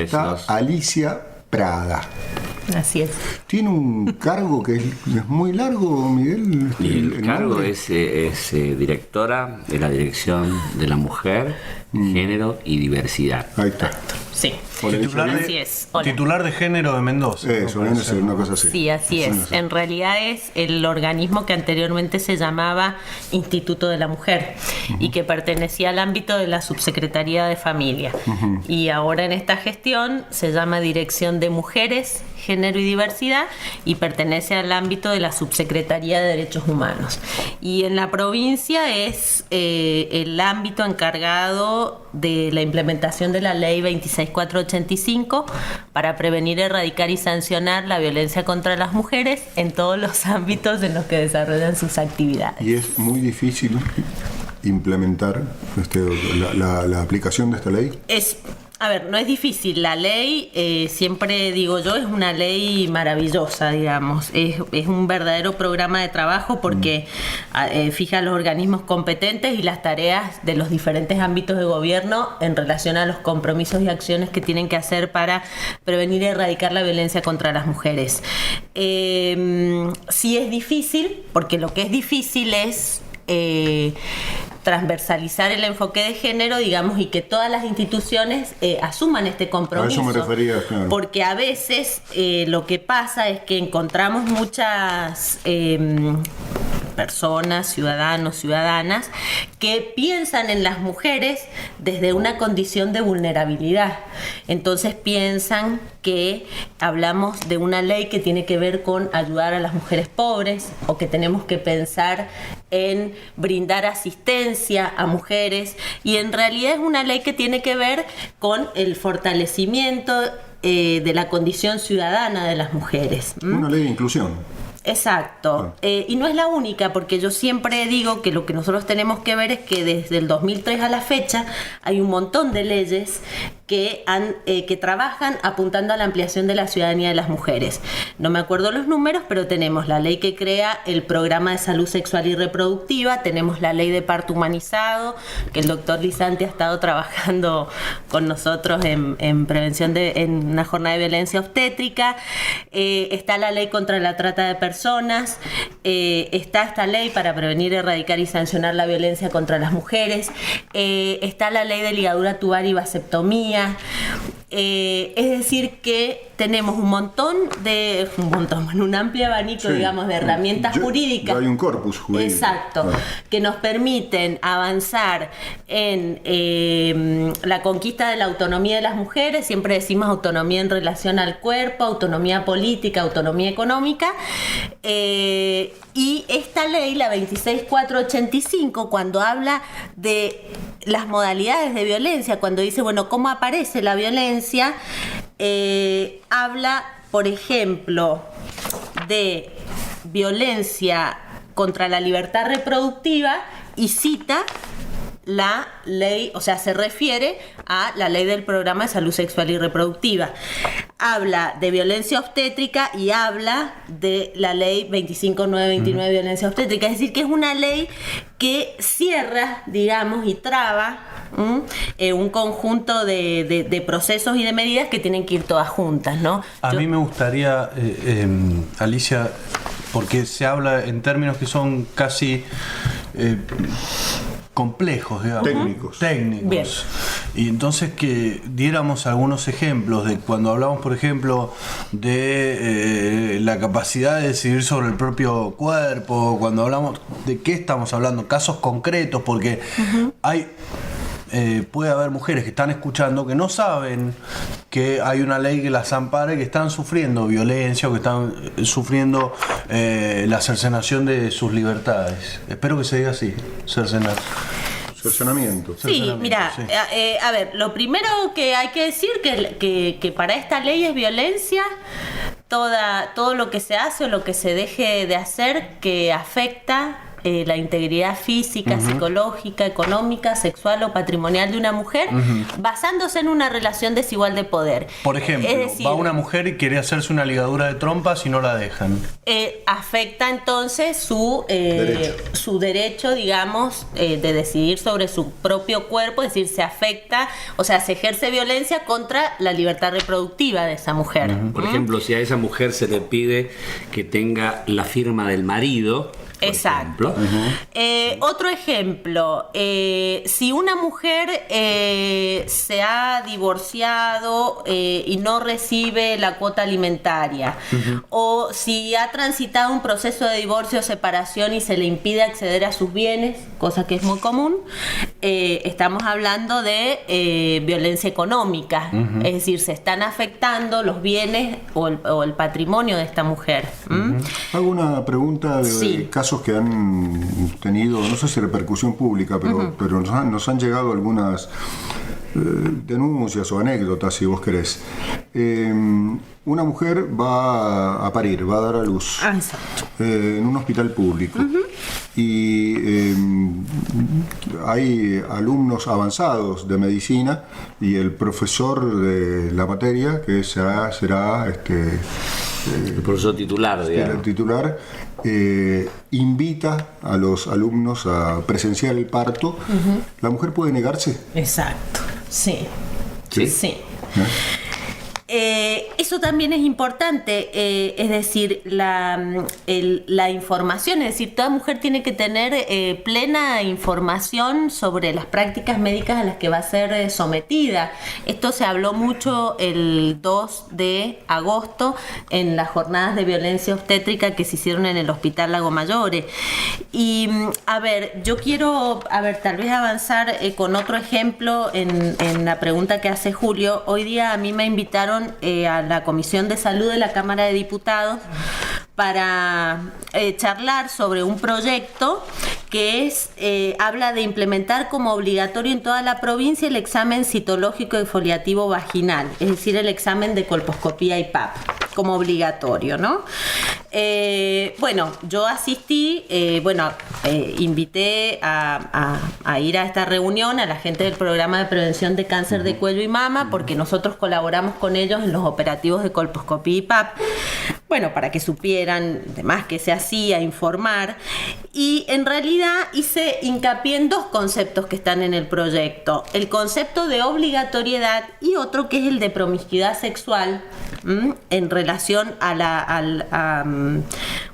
está Alicia Prada. Así es. Tiene un cargo que es muy largo, Miguel. Y el cargo es directora de la Dirección de la Mujer, Género y Diversidad. Ahí está. Sí. Así es. Titular de género de Mendoza. Eso, viene a ser una cosa así. Sí, así es. En realidad es el organismo que anteriormente se llamaba Instituto de la Mujer y que pertenecía al ámbito de la Subsecretaría de Familia. Y ahora en esta gestión se llama Dirección de Mujeres, Género y Diversidad y pertenece al ámbito de la Subsecretaría de Derechos Humanos. Y en la provincia es el ámbito encargado de la implementación de la Ley 26485 para prevenir, erradicar y sancionar la violencia contra las mujeres en todos los ámbitos en los que desarrollan sus actividades. Y es muy difícil implementar la aplicación de esta ley. A ver, no es difícil. La ley, siempre digo yo, es una ley maravillosa, digamos. Es un verdadero programa de trabajo porque fija los organismos competentes y las tareas de los diferentes ámbitos de gobierno en relación a los compromisos y acciones que tienen que hacer para prevenir y erradicar la violencia contra las mujeres. Sí es difícil, porque lo que es difícil es transversalizar el enfoque de género, digamos, y que todas las instituciones asuman este compromiso. A eso me refería, claro. Porque a veces lo que pasa es que encontramos muchas personas, ciudadanos, ciudadanas, que piensan en las mujeres desde una condición de vulnerabilidad. Entonces piensan que hablamos de una ley que tiene que ver con ayudar a las mujeres pobres o que tenemos que pensar en brindar asistencia a mujeres, y en realidad es una ley que tiene que ver con el fortalecimiento de la condición ciudadana de las mujeres. Una ley de inclusión. Exacto. Y no es la única, porque yo siempre digo que lo que nosotros tenemos que ver es que desde el 2003 a la fecha hay un montón de leyes que trabajan apuntando a la ampliación de la ciudadanía de las mujeres. No me acuerdo los números, pero tenemos la ley que crea el programa de salud sexual y reproductiva, tenemos la ley de parto humanizado, que el doctor Lisanti ha estado trabajando con nosotros en prevención en una jornada de violencia obstétrica, está la ley contra la trata de personas, está esta ley para prevenir, erradicar y sancionar la violencia contra las mujeres, está la ley de ligadura tubar y vasectomía. Es decir que tenemos un amplio abanico, sí, digamos, de herramientas jurídicas. Hay un corpus jurídico. Exacto, que nos permiten avanzar en la conquista de la autonomía de las mujeres. Siempre decimos autonomía en relación al cuerpo, autonomía política, autonomía económica. Y esta ley, la 26485, cuando habla de las modalidades de violencia, cuando dice, bueno, ¿cómo aparece la violencia? Habla, por ejemplo, de violencia contra la libertad reproductiva y cita la ley, o sea, se refiere a la ley del programa de salud sexual y reproductiva. Habla de violencia obstétrica y habla de la ley 25929 de violencia obstétrica. Es decir, que es una ley que cierra, digamos, y traba un conjunto de procesos y de medidas que tienen que ir todas juntas, ¿no? A mí me gustaría, Alicia, porque se habla en términos que son casi complejos, digamos. Técnicos. Bien. Y entonces que diéramos algunos ejemplos de cuando hablamos, por ejemplo, de la capacidad de decidir sobre el propio cuerpo, cuando hablamos de qué estamos hablando, casos concretos, porque puede haber mujeres que están escuchando que no saben que hay una ley que las ampare, que están sufriendo violencia o que están sufriendo la cercenación de sus libertades. Espero que se diga así, cercenar. Cercenamiento. Sí, mira, sí. A ver, lo primero que hay que decir que para esta ley es violencia todo lo que se hace o lo que se deje de hacer que afecta la integridad física, psicológica, económica, sexual o patrimonial de una mujer, basándose en una relación desigual de poder. Por ejemplo, Es decir, va una mujer y quiere hacerse una ligadura de trompas y no la dejan. afecta entonces su derecho, digamos, de decidir sobre su propio cuerpo, es decir, se afecta, o sea, se ejerce violencia contra la libertad reproductiva de esa mujer. Por ejemplo, si a esa mujer se le pide que tenga la firma del marido, Exacto. Otro ejemplo, si una mujer se ha divorciado y no recibe la cuota alimentaria, o si ha transitado un proceso de divorcio o separación y se le impide acceder a sus bienes, cosa que es muy común, estamos hablando de violencia económica, es decir, se están afectando los bienes o el patrimonio de esta mujer. Hago una pregunta de Sí. casos que han tenido, no sé si repercusión pública, pero nos han llegado algunas denuncias o anécdotas, si vos querés. Una mujer va a parir, va a dar a luz Exacto. en un hospital público y hay alumnos avanzados de medicina y el profesor de la materia, que será el profesor titular, el digamos. titular, invita a los alumnos a presenciar el parto. ¿La mujer puede negarse? Exacto, sí. ¿Sí? Sí. Eso también es importante, es decir, la información, es decir, toda mujer tiene que tener plena información sobre las prácticas médicas a las que va a ser sometida. Esto se habló mucho el 2 de agosto en las jornadas de violencia obstétrica que se hicieron en el Hospital Lago Mayore. Y, a ver, yo quiero, tal vez avanzar con otro ejemplo en la pregunta que hace Julio. Hoy día a mí me invitaron a la Comisión de Salud de la Cámara de Diputados para charlar sobre un proyecto que habla de implementar como obligatorio en toda la provincia el examen citológico exfoliativo vaginal, es decir, el examen de colposcopía y PAP, como obligatorio, ¿no? Bueno, yo asistí, invité a ir a esta reunión a la gente del programa de prevención de cáncer de cuello y mama, porque nosotros colaboramos con ellos en los operativos de colposcopía y PAP, bueno, para que supieran además qué se hacía, informar, y en realidad hice hincapié en dos conceptos que están en el proyecto: el concepto de obligatoriedad y otro que es el de promiscuidad sexual, en relación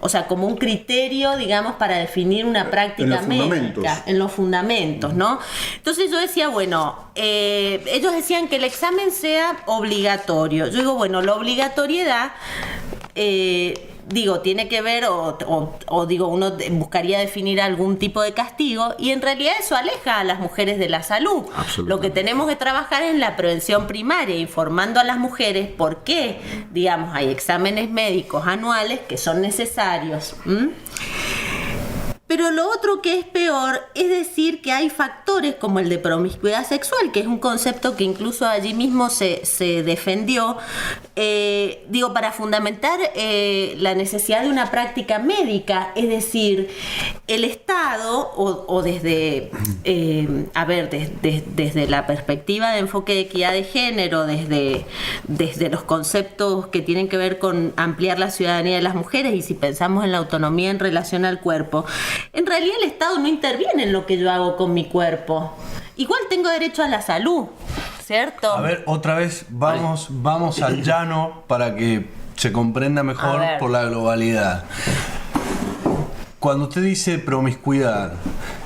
o sea, como un criterio, digamos, para definir una práctica médica, en los fundamentos, ¿no? Entonces yo decía, bueno, ellos decían que el examen sea obligatorio. Yo digo, bueno, la obligatoriedad, tiene que ver, uno buscaría definir algún tipo de castigo, y en realidad eso aleja a las mujeres de la salud. Lo que tenemos que trabajar es en la prevención primaria, informando a las mujeres por qué, digamos, hay exámenes médicos anuales que son necesarios. Pero lo otro que es peor es decir que hay factores como el de promiscuidad sexual, que es un concepto que incluso allí mismo se defendió, para fundamentar la necesidad de una práctica médica. Es decir, el Estado, o desde la perspectiva de enfoque de equidad de género, desde los conceptos que tienen que ver con ampliar la ciudadanía de las mujeres, y si pensamos en la autonomía en relación al cuerpo, en realidad el Estado no interviene en lo que yo hago con mi cuerpo. Igual tengo derecho a la salud, ¿cierto? A ver, otra vez vamos al llano para que se comprenda mejor por la globalidad. Cuando usted dice promiscuidad,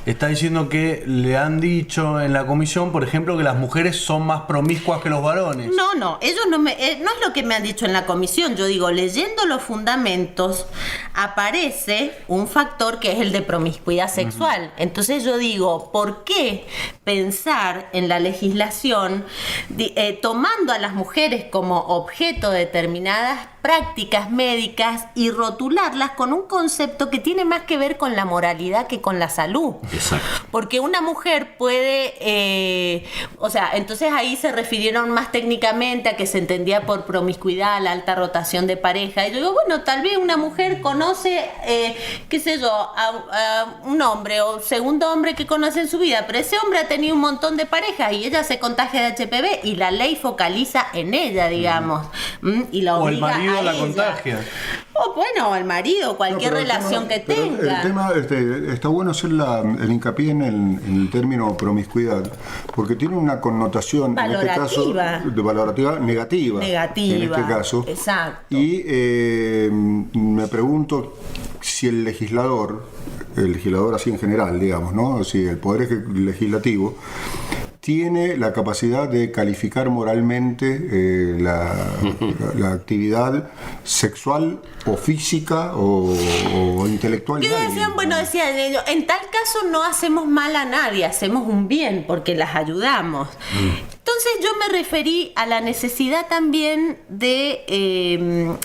está diciendo que le han dicho en la comisión, por ejemplo, que las mujeres son más promiscuas que los varones. No, ellos no es lo que me han dicho en la comisión. Yo digo, leyendo los fundamentos, aparece un factor que es el de promiscuidad sexual. Entonces yo digo, ¿por qué pensar en la legislación tomando a las mujeres como objeto de determinadas prácticas médicas y rotularlas con un concepto que tiene más que ver con la moralidad que con la salud. Exacto. Porque una mujer puede, entonces ahí se refirieron más técnicamente a que se entendía por promiscuidad, la alta rotación de pareja. Y yo digo, bueno, tal vez una mujer conoce, qué sé yo, a un hombre o segundo hombre que conoce en su vida, pero ese hombre ha tenido un montón de parejas y ella se contagia de HPV y la ley focaliza en ella, digamos, y la obliga o el marido a la ella. Contagia. O bueno, el marido, cualquier relación que tenga. El tema, está bueno hacer el hincapié en el término promiscuidad, porque tiene una connotación, en este caso, valorativa negativa. En este caso. Exacto. Y me pregunto si el legislador así en general, digamos, ¿no? Si el poder legislativo tiene la capacidad de calificar moralmente la actividad sexual o física o intelectual. Decían ellos, en tal caso no hacemos mal a nadie, hacemos un bien porque las ayudamos. Entonces yo me referí a la necesidad también de,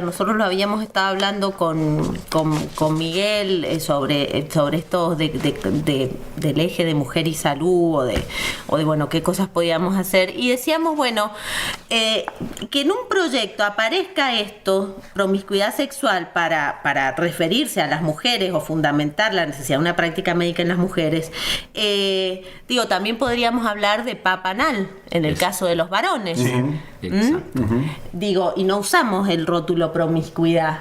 nosotros lo habíamos estado hablando con Miguel sobre esto del eje de mujer y salud o de bueno, qué cosas podíamos hacer, y decíamos, bueno, que en un proyecto aparezca esto, promiscuidad sexual, para referirse a las mujeres o fundamentar la necesidad de una práctica médica en las mujeres. También podríamos hablar de PAP anal en el caso de los varones. Sí. Exacto. Y no usamos el rótulo promiscuidad.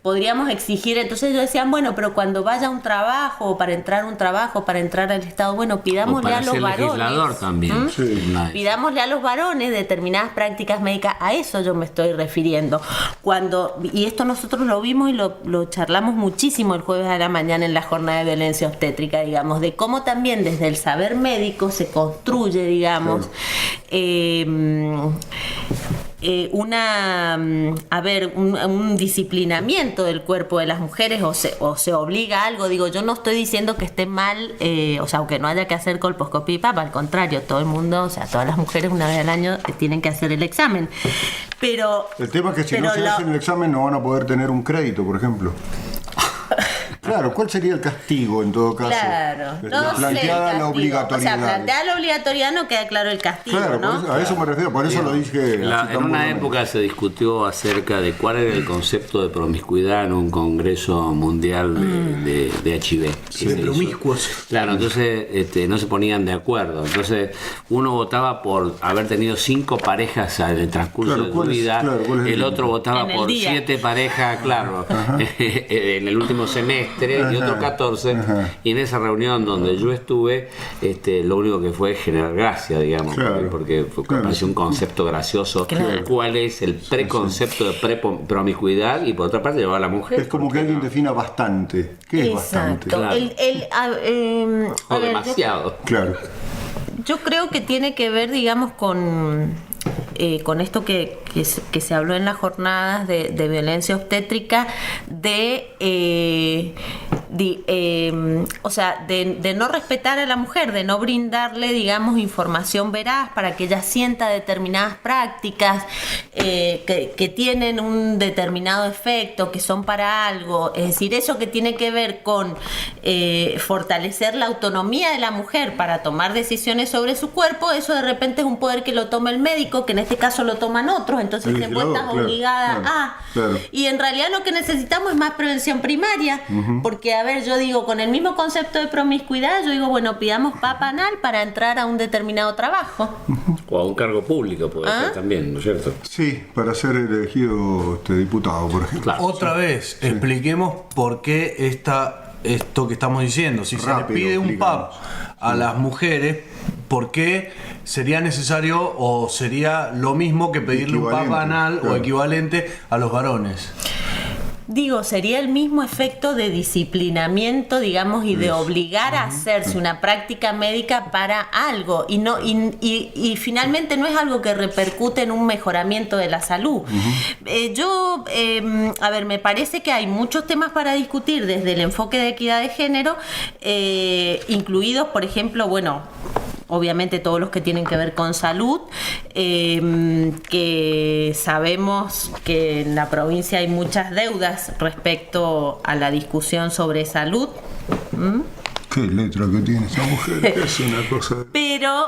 Podríamos exigir, entonces ellos decían, bueno, pero cuando vaya a un trabajo, para entrar al Estado, bueno, pidámosle a los varones. También. Pidámosle a los varones determinadas prácticas médicas, a eso yo me estoy refiriendo. Y esto nosotros lo vimos y lo charlamos muchísimo el jueves a la mañana en la jornada de violencia obstétrica, digamos, de cómo también desde el saber médico se construye, digamos, un disciplinamiento del cuerpo de las mujeres o se obliga a algo. Digo, yo no estoy diciendo que esté mal, aunque no haya que hacer colposcopia y PAP, al contrario, todo el mundo, todas las mujeres una vez al año tienen que hacer el examen. Pero el tema es que si no se hacen el examen no van a poder tener un crédito, por ejemplo. Claro, ¿cuál sería el castigo en todo caso? Claro, planteada la obligatoriedad. Planteada la obligatoriedad no queda claro el castigo, claro, ¿no? A eso me refiero, por eso lo dije. En una época se discutió acerca de cuál era el concepto de promiscuidad en un congreso mundial de HIV. Sí, promiscuos. Claro, entonces no se ponían de acuerdo. Entonces uno votaba por haber tenido 5 parejas en el transcurso de su vida, el otro votaba por 7 parejas, en el último semestre. Y otro 14, y en esa reunión donde yo estuve, lo único que fue generar gracia, digamos, porque pareció un concepto gracioso. ¿Cuál es el preconcepto de promiscuidad? Y por otra parte llevar a la mujer. Es como que alguien defina bastante. ¿Qué es bastante? Claro. Demasiado. Claro. Yo creo que tiene que ver, digamos, con esto que se habló en las jornadas de violencia obstétrica, de no respetar a la mujer, de no brindarle, digamos, información veraz para que ella sienta determinadas prácticas que tienen un determinado efecto, que son para algo. Es decir, eso que tiene que ver con fortalecer la autonomía de la mujer para tomar decisiones sobre su cuerpo, eso de repente es un poder que lo toma el médico, que en este caso lo toman otros, entonces te encuentras obligada a... Y en realidad lo que necesitamos es más prevención primaria, porque, yo digo, con el mismo concepto de promiscuidad, yo digo, bueno, pidamos PAP anal para entrar a un determinado trabajo. O a un cargo público puede ser también, ¿no es cierto? Sí, para ser elegido diputado, por ejemplo. Claro. Otra vez, expliquemos por qué esto que estamos diciendo. Si se le pide un PAP a las mujeres, ¿por qué sería necesario o sería lo mismo que pedirle un PAP anal o equivalente a los varones? Digo, sería el mismo efecto de disciplinamiento, digamos, y de obligar a hacerse una práctica médica para algo, y finalmente no es algo que repercute en un mejoramiento de la salud. Me parece que hay muchos temas para discutir desde el enfoque de equidad de género, incluidos, por ejemplo, obviamente todos los que tienen que ver con salud, que sabemos que en la provincia hay muchas deudas respecto a la discusión sobre salud. Qué letra que tiene esa mujer, es una cosa. Pero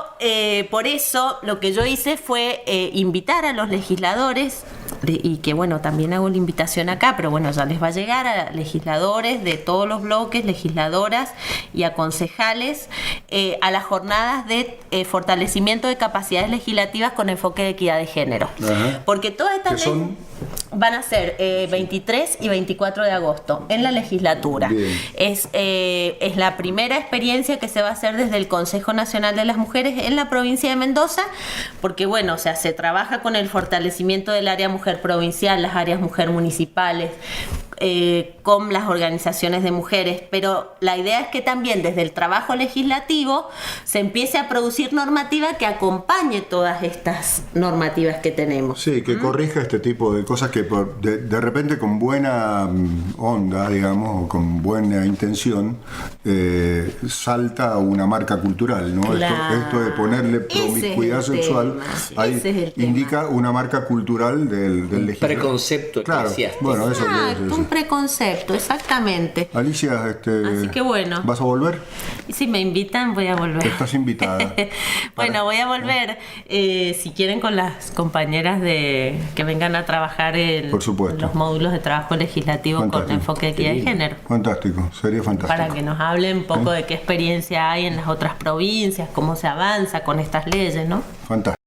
por eso lo que yo hice fue invitar a los legisladores, y que bueno, también hago la invitación acá, pero bueno, ya les va a llegar a legisladores de todos los bloques, legisladoras y a concejales, a las jornadas de fortalecimiento de capacidades legislativas con enfoque de equidad de género. Ajá. Porque todas estas leyes van a ser 23 y 24 de agosto en la legislatura. Es la primera experiencia que se va a hacer desde el Consejo Nacional de las Mujeres en la provincia de Mendoza, porque bueno, o sea, se trabaja con el fortalecimiento del área mujer provincial, las áreas mujer municipales, con las organizaciones de mujeres, pero la idea es que también desde el trabajo legislativo se empiece a producir normativa que acompañe todas estas normativas que tenemos. Sí, que corrija este tipo de cosas que de repente con buena onda, digamos, o con buena intención, salta una marca cultural, ¿no? Claro. Esto de ponerle promiscuidad sexual ahí indica una marca cultural del legislador. Preconcepto eclesiástico. Claro, bueno, eso. Preconcepto, exactamente. Alicia, así que bueno. ¿Vas a volver? Si me invitan, voy a volver. Estás invitada. Bueno, voy a volver. Si quieren, con las compañeras que vengan a trabajar en los módulos de trabajo legislativo. Fantástico. Con enfoque de equidad de género. Fantástico, sería fantástico. Para que nos hablen un poco de qué experiencia hay en las otras provincias, cómo se avanza con estas leyes, ¿no? Fantástico.